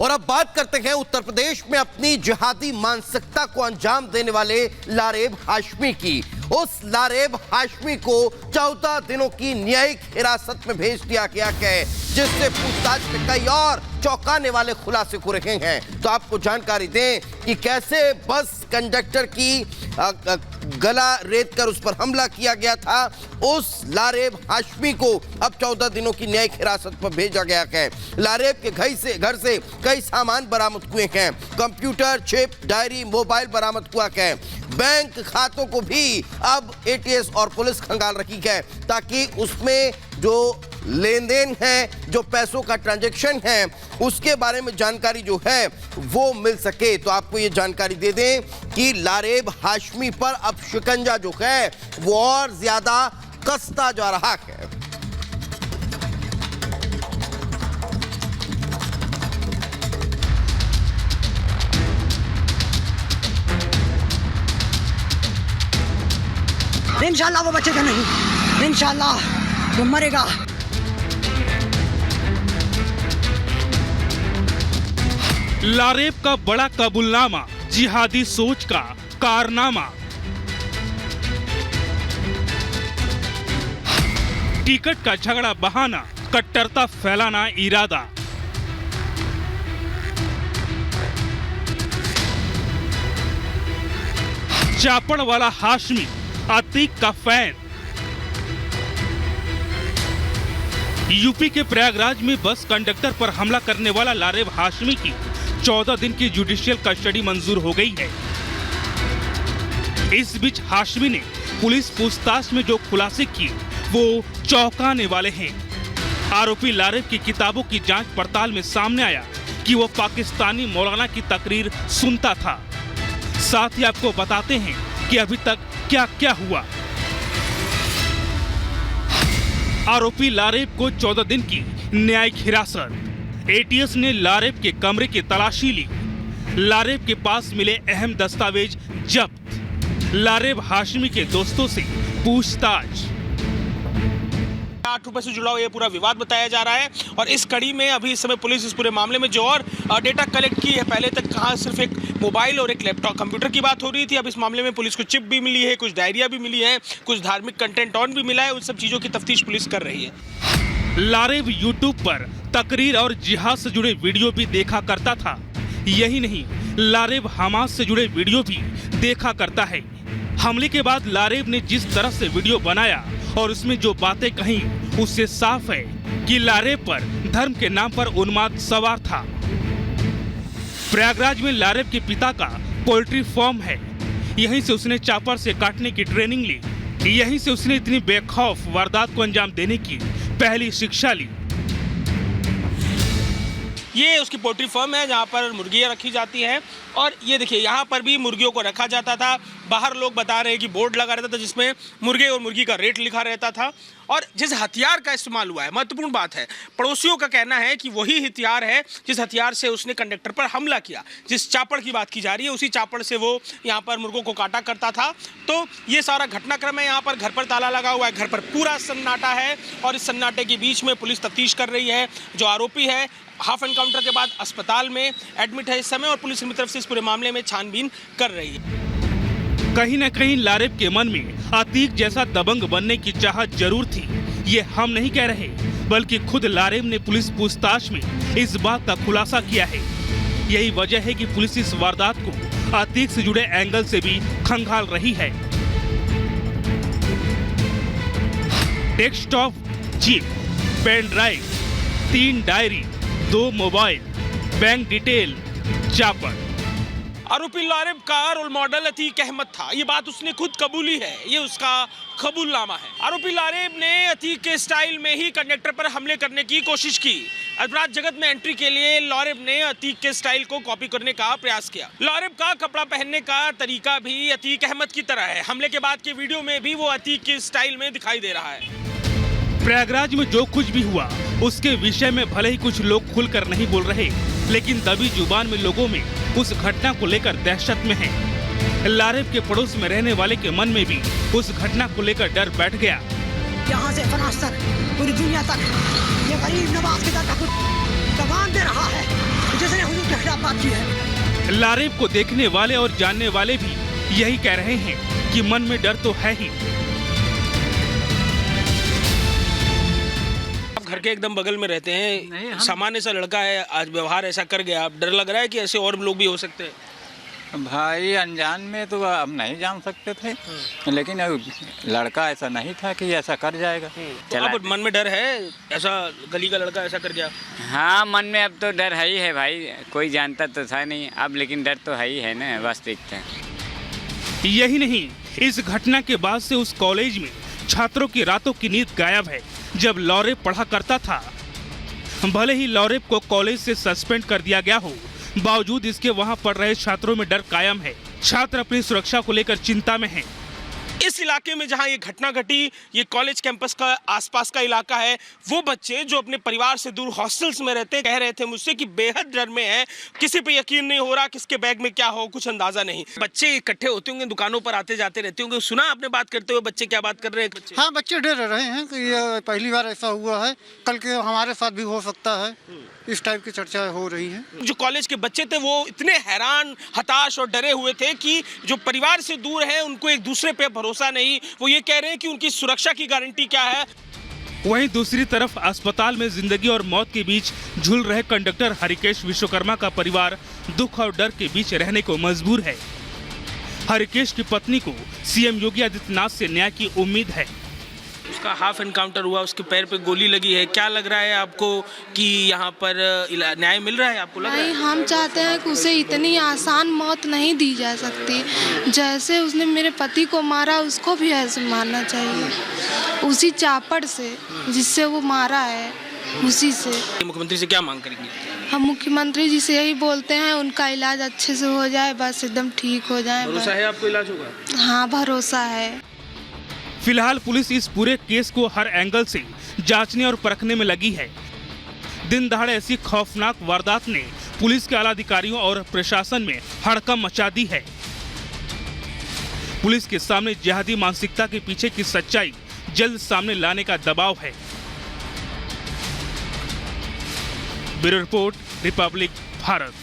और अब बात करते हैं उत्तर प्रदेश में अपनी जिहादी मानसिकता को अंजाम देने वाले लारेब हाशमी की। उस लारेब हाशमी को 14 दिनों की न्यायिक हिरासत में भेज दिया गया है, जिससे पूछताछ में कई और चौंकाने वाले खुलासे हो रहे हैं। तो आपको जानकारी दें कि कैसे बस कंडक्टर की गला रेत कर उस पर हमला किया गया था। उस लारेब हाशमी को अब 14 दिनों की न्यायिक हिरासत पर भेजा गया है। लारेब के घर से कई सामान बरामद हुए हैं। कंप्यूटर, चिप, डायरी, मोबाइल बरामद हुआ है। बैंक खातों को भी अब एटीएस और पुलिस खंगाल रही है, ताकि उसमें जो लेन देन है, जो पैसों का ट्रांजैक्शन है, उसके बारे में जानकारी जो है वो मिल सके। तो आपको ये जानकारी दे दें कि लारेब हाशमी पर अब शिकंजा जो है वो और ज्यादा कसता जा रहा है। इंशाल्लाह वो बचेगा नहीं, इंशाल्लाह वो मरेगा। लारेब का बड़ा कबूलनामा, जिहादी सोच का कारनामा। टिकट का झगड़ा बहाना, कट्टरता फैलाना इरादा। चापड़ वाला हाशमी अतीक का फैन। यूपी के प्रयागराज में बस कंडक्टर पर हमला करने वाला लारेब हाशमी की 14 दिन की जुडिशियल कस्टडी मंजूर हो गई है। इस बीच हाशमी ने पुलिस पूछताछ में जो खुलासे किए वो चौंकाने वाले हैं। आरोपी लारेब की किताबों की जांच पड़ताल में सामने आया कि वो पाकिस्तानी मौलाना की तकरीर सुनता था। साथ ही आपको बताते हैं कि अभी तक क्या क्या हुआ। आरोपी लारेब को 14 दिन की न्यायिक हिरासत। एटीएस ने लारेब के कमरे की तलाशी ली। लारेब के पास मिले अहम दस्तावेज जब्त। लारेब हाशमी के दोस्तों से पूछताछ। 8 रुपए से जुड़ा हुआ ये पूरा विवाद बताया जा रहा है और इस कड़ी में अभी इस समय पुलिस इस पूरे मामले में जो और डेटा कलेक्ट की है, पहले तक कहाँ सिर्फ एक मोबाइल और एक लैपटॉप कंप्यूटर की बात हो रही थी। अब इस मामले में पुलिस को चिप भी मिली है, कुछ डायरिया भी मिली है, कुछ धार्मिक कंटेंट और भी मिला है। उन सब चीजों की तफ्तीश पुलिस कर रही है। लारेब यूट्यूब पर तकरीर और जिहाद से जुड़े वीडियो भी देखा करता था। यही नहीं, लारेब हमास से जुड़े वीडियो भी देखा करता है। हमले के बाद लारेब ने जिस तरह से वीडियो बनाया और उसमें जो बातें कही, उससे साफ है कि लारेब पर धर्म के नाम पर उन्माद सवार था। प्रयागराज में लारेब के पिता का पोल्ट्री फार्म है। यहीं से उसने चापर से काटने की ट्रेनिंग ली। यहीं से उसने इतनी बेखौफ वारदात को अंजाम देने की पहली शिक्षा ली। ये उसकी पोल्ट्री फार्म है जहाँ पर मुर्गियाँ रखी जाती हैं और ये देखिए यहाँ पर भी मुर्गियों को रखा जाता था। बाहर लोग बता रहे हैं कि बोर्ड लगा रहता था जिसमें मुर्गे और मुर्गी का रेट लिखा रहता था। और जिस हथियार का इस्तेमाल हुआ है, महत्वपूर्ण बात है, पड़ोसियों का कहना है कि वही हथियार है जिस हथियार से उसने कंडक्टर पर हमला किया। जिस चापड़ की बात की जा रही है, उसी चापड़ से वो यहाँ पर मुर्गों को काटा करता था। तो ये सारा घटनाक्रम है। यहाँ पर घर पर ताला लगा हुआ है, घर पर पूरा सन्नाटा है और इस सन्नाटे के बीच में पुलिस तफ्तीश कर रही है। जो आरोपी है हाफ एनकाउंटर के बाद अस्पताल में एडमिट है इस समय और पुलिस की तरफ से इस पूरे मामले में छानबीन कर रही है। कहीं न कहीं लारेब के मन में अतीक जैसा दबंग बनने की चाहत जरूर थी। ये हम नहीं कह रहे, बल्कि खुद लारेब ने पुलिस पूछताछ में इस बात का खुलासा किया है। यही वजह है कि पुलिस इस वारदात को अतीक से जुड़े एंगल से भी खंगाल रही है। Desktop, chip, pen drive, 3 diary, 2 mobile, bank detail, chopper. आरोपी लारेब का रोल मॉडल अतीक अहमद था। ये बात उसने खुद कबूली है, ये उसका कबूलनामा है। आरोपी लारेब ने अतीक के स्टाइल में ही कंडक्टर पर हमले करने की कोशिश की। अपराध जगत में एंट्री के लिए लारेब ने अतीक के स्टाइल को कॉपी करने का प्रयास किया। लारेब का कपड़ा पहनने का तरीका भी अतीक अहमद की तरह है। हमले के बाद के वीडियो में भी वो अतीक के स्टाइल में दिखाई दे रहा है। प्रयागराज में जो कुछ भी हुआ उसके विषय में भले ही कुछ लोग खुलकर नहीं बोल रहे, लेकिन दबी जुबान में लोगों में उस घटना को लेकर दहशत में है। लारेब के पड़ोस में रहने वाले के मन में भी उस घटना को लेकर डर बैठ गया। यहाँ से फ्रांस तक, पूरी दुनिया तक ये गरीब नवाज के दर का कुछ दबान दे रहा है, जिसने बाकी है। लारेब को देखने वाले और जानने वाले भी यही कह रहे हैं कि मन में डर तो है ही। आप घर के एकदम बगल में रहते हैं, सामान्य सा लड़का है, आज व्यवहार ऐसा कर गया, डर लग रहा है कि ऐसे और लोग भी हो सकते हैं? भाई अनजान में तो अब नहीं जान सकते थे, लेकिन लड़का ऐसा नहीं था कि ऐसा कर जाएगा। तो अब मन में डर है, ऐसा गली का लड़का ऐसा कर गया? हाँ, मन में अब तो डर है ही है भाई, कोई जानता तो था नहीं अब, लेकिन डर तो है ही है ना, वास्तविकता। यही नहीं, इस घटना के बाद से उस कॉलेज में छात्रों की रातों की नींद गायब है। जब लारेब पढ़ा करता था, भले ही लारेब को कॉलेज से सस्पेंड कर दिया गया हो, बावजूद इसके वहां पढ़ रहे छात्रों में डर कायम है। छात्र अपनी सुरक्षा को लेकर चिंता में हैं। इस इलाके में जहां ये घटना घटी, ये कॉलेज कैंपस का आसपास का इलाका है, वो बच्चे जो अपने परिवार से दूर हॉस्टल्स में रहते हैं कह रहे थे मुझसे कि बेहद डर में है, किसी पे यकीन नहीं हो रहा, किसके बैग में क्या हो कुछ अंदाजा नहीं। बच्चे इकट्ठे होते होंगे, दुकानों पर आते जाते रहते होंगे, सुना आपने बात करते हुए बच्चे क्या बात कर रहे हैं? हाँ, बच्चे डर रहे हैं कि ये पहली बार ऐसा हुआ है, कल के हमारे साथ भी हो सकता है, इस टाइप की चर्चा हो रही है। जो कॉलेज के बच्चे थे वो इतने हैरान, हताश और डरे हुए थे कि जो परिवार से दूर है उनको एक दूसरे पे भरोसा नहीं। वो ये कह रहे हैं कि उनकी सुरक्षा की गारंटी क्या है। वहीं दूसरी तरफ अस्पताल में जिंदगी और मौत के बीच झूल रहे कंडक्टर हरिकेश विश्वकर्मा का परिवार दुख और डर के बीच रहने को मजबूर है। हरिकेश की पत्नी को सीएम योगी आदित्यनाथ से न्याय की उम्मीद है। उसका हाफ एनकाउंटर हुआ, उसके पैर पे गोली लगी है, क्या लग रहा है आपको कि यहाँ पर न्याय मिल रहा है? आपको लग रहा है? नहीं, हम चाहते हैं कि उसे इतनी आसान मौत नहीं दी जा सकती। जैसे उसने मेरे पति को मारा, उसको भी ऐसे मारना चाहिए, उसी चापड़ से जिससे वो मारा है, उसी से। मुख्यमंत्री से क्या मांग करेंगे? हम मुख्यमंत्री जी से यही बोलते हैं उनका इलाज अच्छे से हो जाए, बस एकदम ठीक हो जाए। भरोसा है आपको इलाज होगा? हाँ, भरोसा है। फिलहाल पुलिस इस पूरे केस को हर एंगल से जांचने और परखने में लगी है। दिन दहाड़े ऐसी खौफनाक वारदात ने पुलिस के आला अधिकारियों और प्रशासन में हड़कंप मचा दी है। पुलिस के सामने जिहादी मानसिकता के पीछे की सच्चाई जल्द सामने लाने का दबाव है। Bureau report, Republic Bharat.